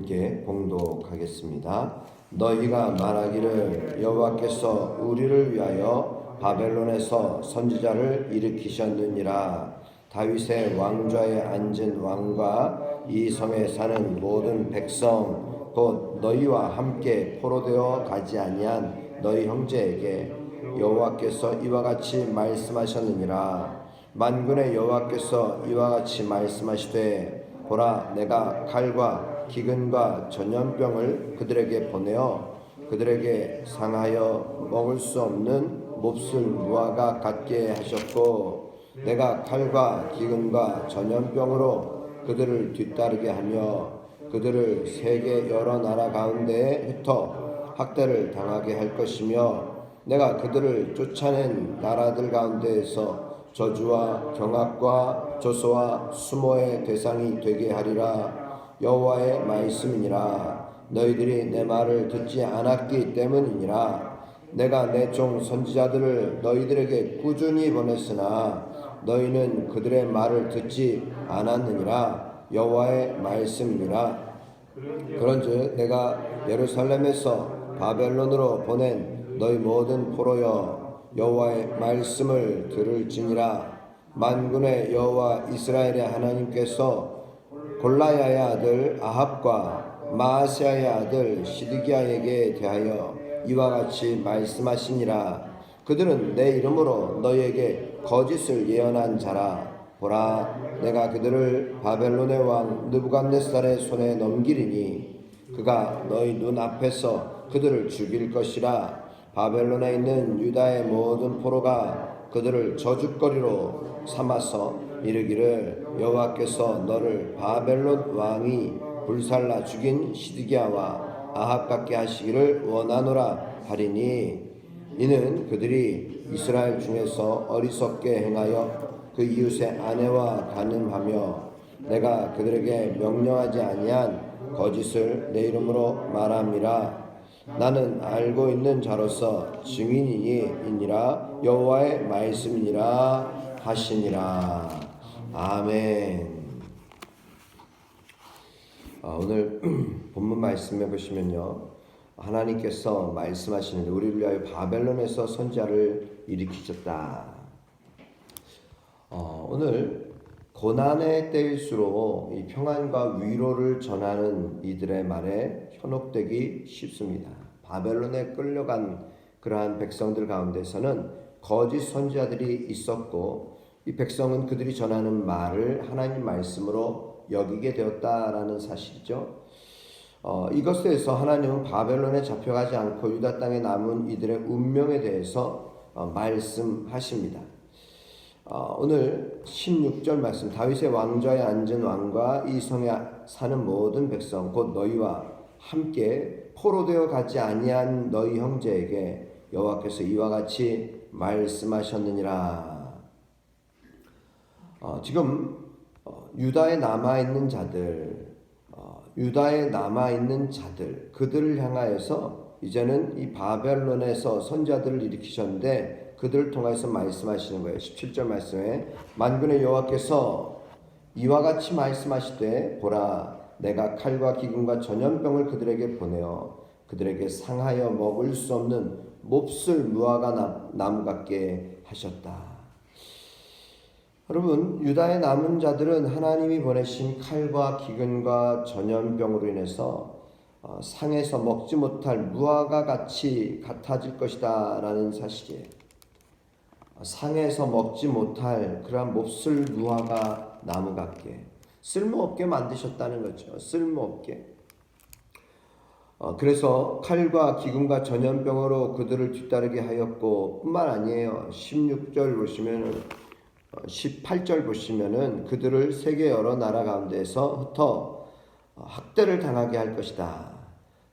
함께 봉독하겠습니다. 너희가 말하기를 여호와께서 우리를 위하여 바벨론에서 선지자를 일으키셨느니라. 다윗의 왕좌에 앉은 왕과 이 성에 사는 모든 백성 곧 너희와 함께 포로되어 가지 아니한 너희 형제에게 여호와께서 이와 같이 말씀하셨느니라. 만군의 여호와께서 이와 같이 말씀하시되 보라, 내가 칼과 기근과 전염병을 그들에게 보내어 그들에게 상하여 먹을 수 없는 몹쓸 무화과 같게 하셨고, 내가 칼과 기근과 전염병으로 그들을 뒤따르게 하며 그들을 세계 여러 나라 가운데에 흩어 학대를 당하게 할 것이며, 내가 그들을 쫓아낸 나라들 가운데에서 저주와 경악과 조소와 수모의 대상이 되게 하리라. 여호와의 말씀이니라. 너희들이 내 말을 듣지 않았기 때문이니라. 내가 내 종 선지자들을 너희들에게 꾸준히 보냈으나 너희는 그들의 말을 듣지 않았느니라. 여호와의 말씀이니라. 그런즉 내가 예루살렘에서 바벨론으로 보낸 너희 모든 포로여, 여호와의 말씀을 들을지니라. 만군의 여호와 이스라엘의 하나님께서 골라야의 아들 아합과 마아스야의 아들 시드기야에게 대하여 이와 같이 말씀하시니라. 그들은 내 이름으로 너희에게 거짓을 예언한 자라. 보라, 내가 그들을 바벨론의 왕 느부갓네살의 손에 넘기리니 그가 너희 눈 앞에서 그들을 죽일 것이라. 바벨론에 있는 유다의 모든 포로가 그들을 저주거리로 삼아서 이르기를 여호와께서 너를 바벨론 왕이 불살라 죽인 시드기야와 아합 같게 하시기를 원하노라 하리니, 이는 그들이 이스라엘 중에서 어리석게 행하여 그 이웃의 아내와 간음하며 내가 그들에게 명령하지 아니한 거짓을 내 이름으로 말함이라. 나는 알고 있는 자로서 증인이니라. 여호와의 말씀이니라 하시니라. 아멘. 오늘 본문 말씀해 보시면요, 하나님께서 말씀하시는 우리를 위하여 바벨론에서 선지자를 일으키셨다. 오늘 고난의 때일수록 이 평안과 위로를 전하는 이들의 말에 현혹되기 쉽습니다. 바벨론에 끌려간 그러한 백성들 가운데서는 거짓 선지자들이 있었고, 이 백성은 그들이 전하는 말을 하나님 말씀으로 여기게 되었다라는 사실이죠. 이것에 대해서 하나님은 바벨론에 잡혀가지 않고 유다 땅에 남은 이들의 운명에 대해서 말씀하십니다. 오늘 16절 말씀, 다윗의 왕좌에 앉은 왕과 이 성에 사는 모든 백성 곧 너희와 함께 포로되어 가지 아니한 너희 형제에게 여호와께서 이와 같이 말씀하셨느니라. 지금 유다에 남아있는 자들, 그들을 향하여서 이제는 이 바벨론에서 선지자들을 일으키셨는데 그들을 통해서 말씀하시는 거예요. 17절 말씀에 만군의 여호와께서 이와 같이 말씀하시되 보라, 내가 칼과 기근과 전염병을 그들에게 보내어 그들에게 상하여 먹을 수 없는 몹쓸 무화과 나무 같게 하셨다. 여러분, 유다의 남은 자들은 하나님이 보내신 칼과 기근과 전염병으로 인해서 상에서 먹지 못할 무화과 같이 같아질 것이다 라는 사실이에요. 상에서 먹지 못할 그러한 몹쓸 무화과 나무 같게 쓸모없게 만드셨다는 거죠. 쓸모없게. 그래서 칼과 기근과 전염병으로 그들을 뒤따르게 하였고, 뿐만 아니에요. 16절 보시면은 18절 보시면은 그들을 세계 여러 나라 가운데에서 흩어 학대를 당하게 할 것이다.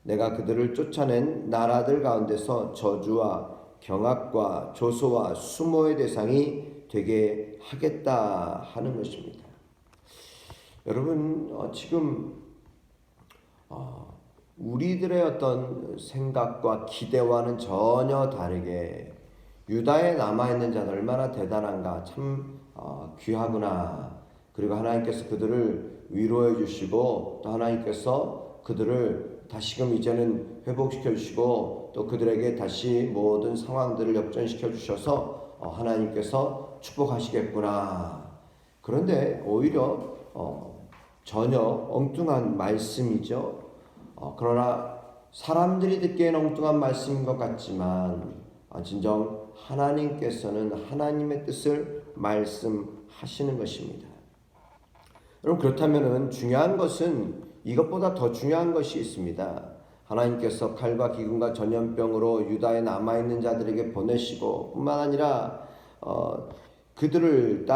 내가 그들을 쫓아낸 나라들 가운데서 저주와 경악과 조소와 수모의 대상이 되게 하겠다 하는 것입니다. 여러분, 지금 우리들의 어떤 생각과 기대와는 전혀 다르게 유다에 남아있는 자는 얼마나 대단한가, 참 귀하구나. 그리고 하나님께서 그들을 위로해 주시고 또 하나님께서 그들을 다시금 이제는 회복시켜 주시고 또 그들에게 다시 모든 상황들을 역전시켜 주셔서 하나님께서 축복하시겠구나. 그런데 오히려 전혀 엉뚱한 말씀이죠. 그러나 사람들이 듣기엔 엉뚱한 말씀인 것 같지만 진정 하나님께서는 하나님의 뜻을 말씀하시는 것입니다. 여러분, 그렇다면 중요한 것은 이것보다 더 중요한 것이 있습니다. 하나님께서 칼과 기근과 전염병으로 유다에 남아있는 자들에게 보내시고 뿐만 아니라 그들을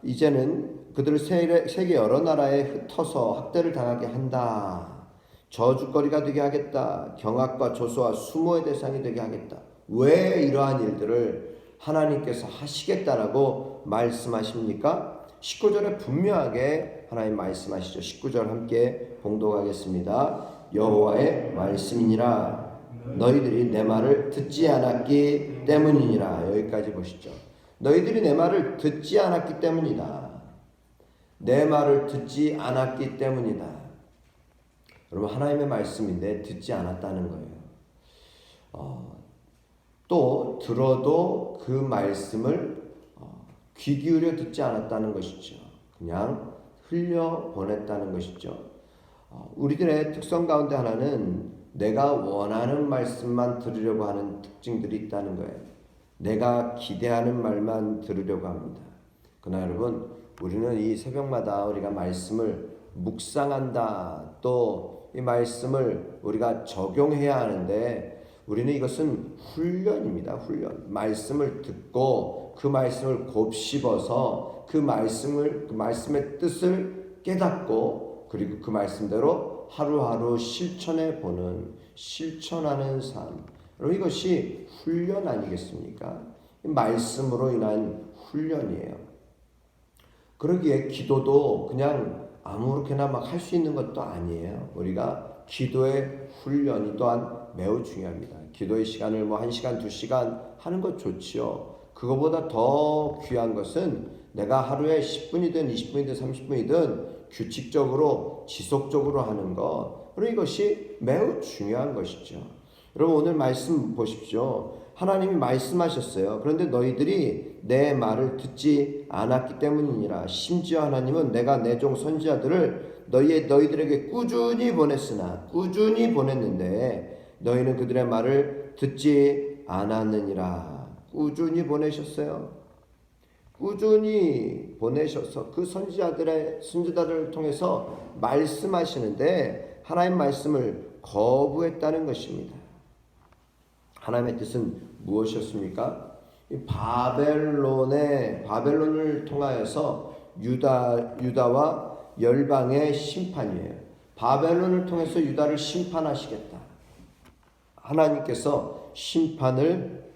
이제는 그들을 세계 여러 나라에 흩어서 학대를 당하게 한다. 저주거리가 되게 하겠다. 경악과 조소와 수모의 대상이 되게 하겠다. 왜 이러한 일들을 하나님께서 하시겠다라고 말씀하십니까? 19절에 분명하게 하나님 말씀하시죠. 19절 함께 봉독하겠습니다. 여호와의 말씀이니라. 너희들이 내 말을 듣지 않았기 때문이니라. 여기까지 보시죠. 너희들이 내 말을 듣지 않았기 때문이다. 내 말을 듣지 않았기 때문이다. 여러분, 하나님의 말씀인데 듣지 않았다는 거예요. 또 들어도 그 말씀을 귀 기울여 듣지 않았다는 것이죠. 그냥 흘려보냈다는 것이죠. 우리들의 특성 가운데 하나는 내가 원하는 말씀만 들으려고 하는 특징들이 있다는 거예요. 내가 기대하는 말만 들으려고 합니다. 그러나 여러분, 우리는 이 새벽마다 우리가 말씀을 묵상한다, 또 이 말씀을 우리가 적용해야 하는데 우리는 이것은 훈련입니다. 훈련. 말씀을 듣고 그 말씀을 곱씹어서 그 말씀의 뜻을 깨닫고 그리고 그 말씀대로 하루하루 실천하는 삶. 여러분, 이것이 훈련 아니겠습니까? 말씀으로 인한 훈련이에요. 그러기에 기도도 그냥 아무렇게나 막 할 수 있는 것도 아니에요. 우리가 기도의 훈련이 또한 매우 중요합니다. 기도의 시간을 1시간, 2시간 하는 것 좋지요. 그거보다 더 귀한 것은 내가 하루에 10분이든 20분이든 30분이든 규칙적으로 지속적으로 하는 것. 그리고 이것이 매우 중요한 것이죠. 여러분, 오늘 말씀 보십시오. 하나님이 말씀하셨어요. 그런데 너희들이 내 말을 듣지 않았기 때문이니라. 심지어 하나님은 내가 내 종 선지자들을 너희들에게 꾸준히 보냈는데 너희는 그들의 말을 듣지 않았느니라. 꾸준히 보내셨어요. 꾸준히 보내셔서 그 선지자들을 통해서 말씀하시는데 하나님 말씀을 거부했다는 것입니다. 하나님의 뜻은 무엇이었습니까? 바벨론을 통하여서 유다와 열방의 심판이에요. 바벨론을 통해서 유다를 심판하시겠다. 하나님께서 심판을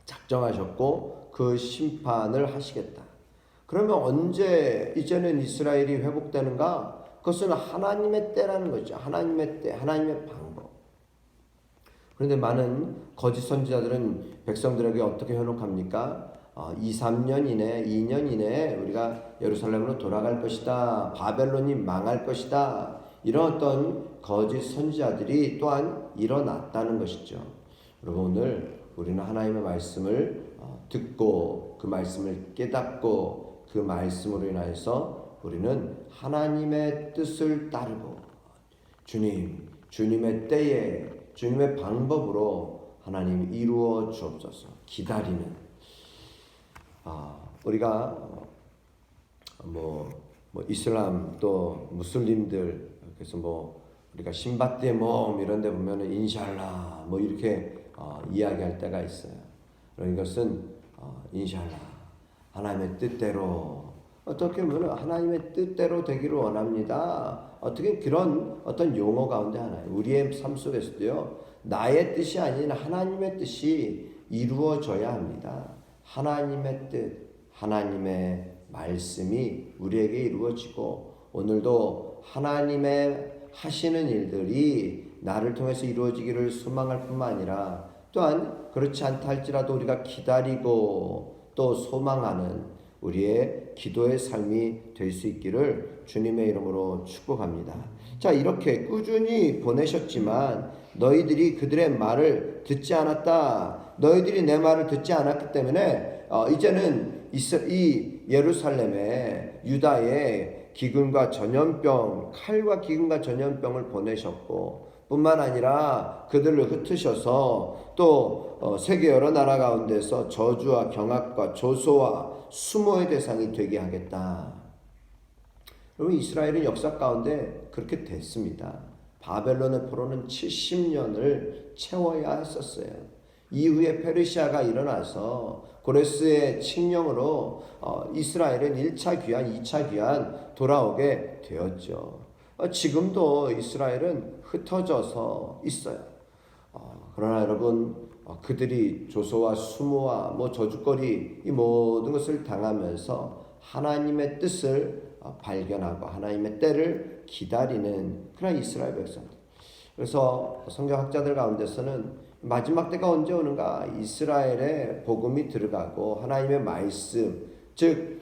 작정하셨고 그 심판을 하시겠다. 그러면 언제 이제는 이스라엘이 회복되는가? 그것은 하나님의 때라는 거죠. 하나님의 때, 하나님의 방법. 그런데 많은 거짓 선지자들은 백성들에게 어떻게 현혹합니까? 2년 이내에 우리가 예루살렘으로 돌아갈 것이다. 바벨론이 망할 것이다. 이런 어떤 거짓 선지자들이 또한 일어났다는 것이죠. 여러분, 오늘 우리는 하나님의 말씀을 듣고 그 말씀을 깨닫고 그 말씀으로 인하여서 우리는 하나님의 뜻을 따르고 주님의 때에 주님의 방법으로 하나님 이루어 주옵소서. 기다리는 우리가 이슬람 또 무슬림들 그래서 우리가 신바트의 몸 이런 데 보면은 인샬라 이렇게 이야기할 때가 있어요. 그런 것은 인샬라 하나님의 뜻대로 어떻게 보면 하나님의 뜻대로 되기를 원합니다. 어떻게 그런 어떤 용어 가운데 하나예요. 우리의 삶 속에서도요. 나의 뜻이 아닌 하나님의 뜻이 이루어져야 합니다. 하나님의 뜻, 하나님의 말씀이 우리에게 이루어지고 오늘도 하나님의 하시는 일들이 나를 통해서 이루어지기를 소망할 뿐만 아니라 또한 그렇지 않다 할지라도 우리가 기다리고 또 소망하는 우리의 기도의 삶이 될 수 있기를 주님의 이름으로 축복합니다. 자, 이렇게 꾸준히 보내셨지만 너희들이 그들의 말을 듣지 않았다. 너희들이 내 말을 듣지 않았기 때문에 이제는 이 예루살렘에 유다에 기근과 전염병, 칼과 기근과 전염병을 보내셨고 뿐만 아니라 그들을 흩으셔서 또 세계 여러 나라 가운데서 저주와 경악과 조소와 수모의 대상이 되게 하겠다. 여러분, 이스라엘은 역사 가운데 그렇게 됐습니다. 바벨론의 포로는 70년을 채워야 했었어요. 이후에 페르시아가 일어나서 고레스의 칙령으로 이스라엘은 1차 귀환, 2차 귀환 돌아오게 되었죠. 지금도 이스라엘은 흩어져서 있어요. 그러나 여러분, 그들이 조소와 수모와 저주거리 이 모든 것을 당하면서 하나님의 뜻을 발견하고 하나님의 때를 기다리는 그런 이스라엘 백성들. 그래서 성경학자들 가운데서는 마지막 때가 언제 오는가? 이스라엘의 복음이 들어가고 하나님의 말씀, 즉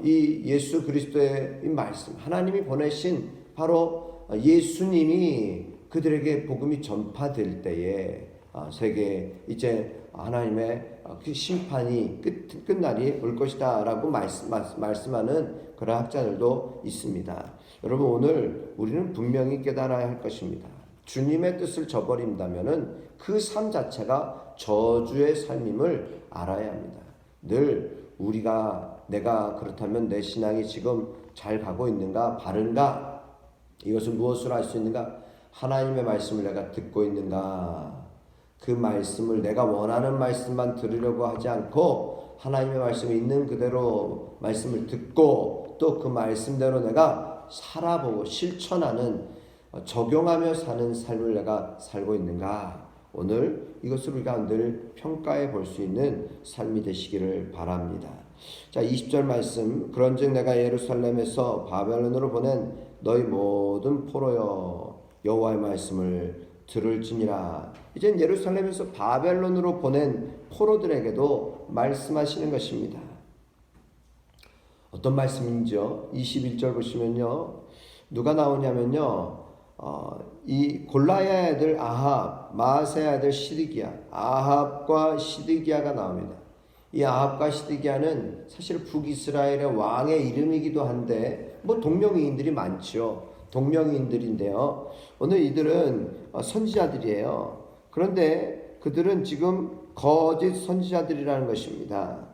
이 예수 그리스도의 이 말씀, 하나님이 보내신 바로 예수님이 그들에게 복음이 전파될 때에 세계에 이제 하나님의 그 심판이 끝날이 올 것이다 라고 말씀하는 그런 학자들도 있습니다. 여러분, 오늘 우리는 분명히 깨달아야 할 것입니다. 주님의 뜻을 저버린다면은 그 삶 자체가 저주의 삶임을 알아야 합니다. 늘 내가 그렇다면 내 신앙이 지금 잘 가고 있는가, 바른가, 이것을 무엇으로 알 수 있는가? 하나님의 말씀을 내가 듣고 있는가? 그 말씀을 내가 원하는 말씀만 들으려고 하지 않고 하나님의 말씀이 있는 그대로 말씀을 듣고 또 그 말씀대로 내가 살아보고 실천하는, 적용하며 사는 삶을 내가 살고 있는가? 오늘 이것을 우리가 늘 평가해 볼 수 있는 삶이 되시기를 바랍니다. 자, 20절 말씀. 그런즉 내가 예루살렘에서 바벨론으로 보낸 너희 모든 포로여 여호와의 말씀을 들을지니라. 이젠 예루살렘에서 바벨론으로 보낸 포로들에게도 말씀하시는 것입니다. 어떤 말씀인지요? 21절 보시면요, 누가 나오냐면요, 이 골라야의 아들 아합, 마아세의 아들 시드기야, 아합과 시드기야가 나옵니다. 이 아합과 시드기야는 사실 북이스라엘의 왕의 이름이기도 한데 동명이인들이 많죠. 동명이인들인데요, 오늘 이들은 선지자들이에요. 그런데 그들은 지금 거짓 선지자들이라는 것입니다.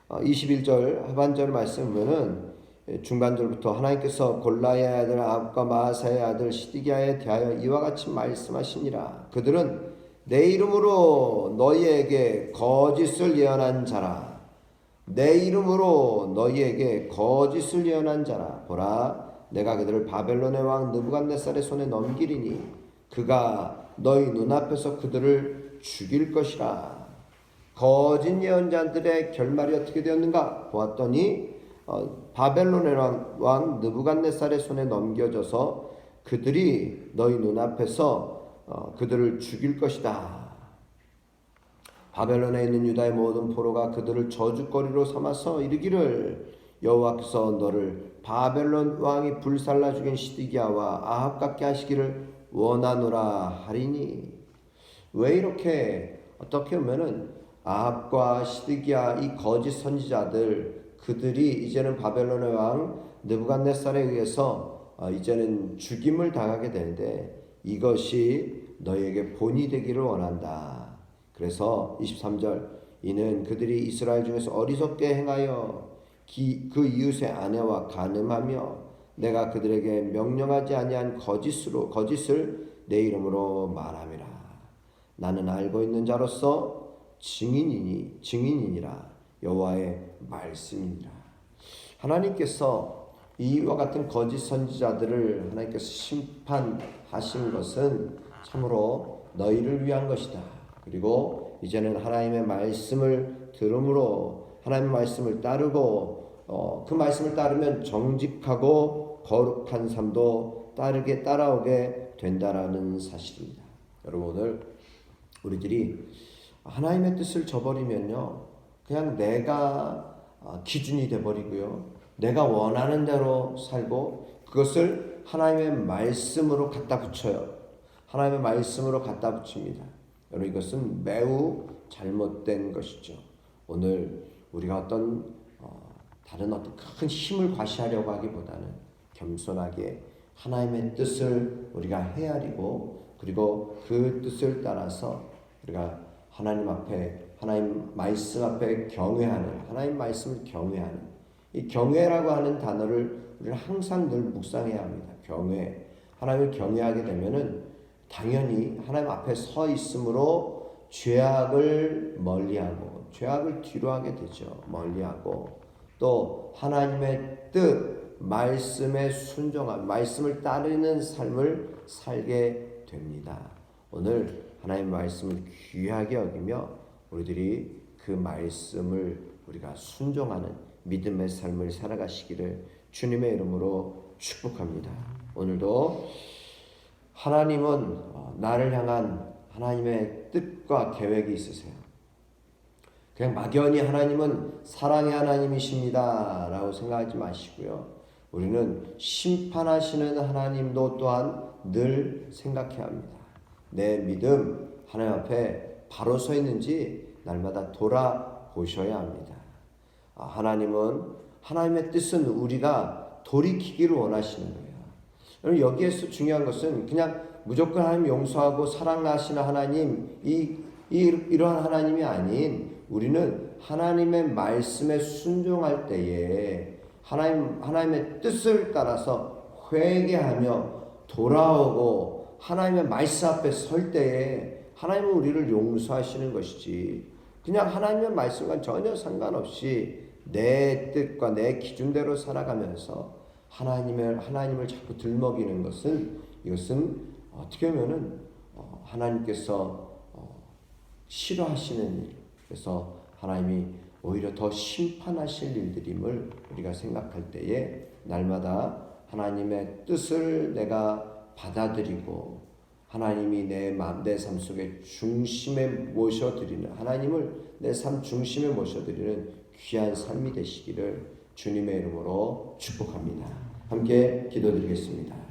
21절 하반절 말씀 보면은 중반절부터 하나님께서 골라의 아들 아합과 마아사의 아들 시드기야에 대하여 이와 같이 말씀하시니라. 그들은 내 이름으로 너희에게 거짓을 예언한 자라. 내 이름으로 너희에게 거짓을 예언한 자라. 보라, 내가 그들을 바벨론의 왕 느부갓네살의 손에 넘기리니 그가 너희 눈앞에서 그들을 죽일 것이라. 거짓 예언자들의 결말이 어떻게 되었는가? 보았더니 바벨론의 왕 느부갓네살의 손에 넘겨져서 그들이 너희 눈앞에서 그들을 죽일 것이다. 바벨론에 있는 유다의 모든 포로가 그들을 저주거리로 삼아서 이르기를 여호와께서 너를 바벨론 왕이 불살라 죽인 시드기야와 아합 같게 하시기를 원하노라 하리니. 왜 이렇게 어떻게 보면은 아합과 시드기야 이 거짓 선지자들, 그들이 이제는 바벨론의 왕 느부갓네살에 의해서 이제는 죽임을 당하게 되는데 이것이 너희에게 본이 되기를 원한다. 그래서 23절, 이는 그들이 이스라엘 중에서 어리석게 행하여 그 이웃의 아내와 간음하며 내가 그들에게 명령하지 아니한 거짓을 내 이름으로 말함이라. 나는 알고 있는 자로서 증인이니라. 여호와의 말씀이니라. 하나님께서 이와 같은 거짓 선지자들을 하나님께서 심판하신 것은 참으로 너희를 위한 것이다. 그리고 이제는 하나님의 말씀을 들음으로 하나님의 말씀을 따르고 그 말씀을 따르면 정직하고 거룩한 삶도 따라오게 된다라는 사실입니다. 여러분, 오늘 우리들이 하나님의 뜻을 저버리면요, 그냥 내가 기준이 돼버리고요. 내가 원하는 대로 살고 그것을 하나님의 말씀으로 갖다 붙여요. 하나님의 말씀으로 갖다 붙입니다. 여러분 이것은 매우 잘못된 것이죠. 오늘 우리가 다른 어떤 큰 힘을 과시하려고 하기보다는 겸손하게 하나님의 뜻을 우리가 헤아리고 그리고 그 뜻을 따라서 우리가 하나님 앞에 하나님 말씀 앞에 경외하는 하나님 말씀을 경외하는 이 경외라고 하는 단어를 우리는 항상 늘 묵상해야 합니다. 경외. 하나님을 경외하게 되면은 당연히 하나님 앞에 서 있으므로 죄악을 멀리하고 죄악을 뒤로하게 되죠. 멀리하고 또 하나님의 뜻, 말씀에 순종한 말씀을 따르는 삶을 살게 됩니다. 오늘 하나님의 말씀을 귀하게 여기며 우리들이 그 말씀을 우리가 순종하는 믿음의 삶을 살아가시기를 주님의 이름으로 축복합니다. 오늘도 하나님은 나를 향한 하나님의 뜻과 계획이 있으세요. 그냥 막연히 하나님은 사랑의 하나님이십니다 라고 생각하지 마시고요. 우리는 심판하시는 하나님도 또한 늘 생각해야 합니다. 내 믿음 하나님 앞에 바로 서 있는지 날마다 돌아보셔야 합니다. 하나님은 하나님의 뜻은 우리가 돌이키기를 원하시는 거예요. 여러분 여기에서 중요한 것은 그냥 무조건 하나님 용서하고 사랑하시는 하나님 이러한 하나님이 아닌 우리는 하나님의 말씀에 순종할 때에 하나님의 뜻을 따라서 회개하며 돌아오고 하나님의 말씀 앞에 설 때에 하나님은 우리를 용서하시는 것이지 그냥 하나님의 말씀과 전혀 상관없이 내 뜻과 내 기준대로 살아가면서 하나님을 자꾸 들먹이는 이것은 어떻게 보면은 하나님께서 싫어하시는 일, 그래서 하나님이 오히려 더 심판하실 일들임을 우리가 생각할 때에 날마다 하나님의 뜻을 내가 받아들이고 하나님이 내 삶 속에 중심에 모셔드리는 하나님을 내 삶 중심에 모셔드리는 귀한 삶이 되시기를 주님의 이름으로 축복합니다. 함께 기도드리겠습니다.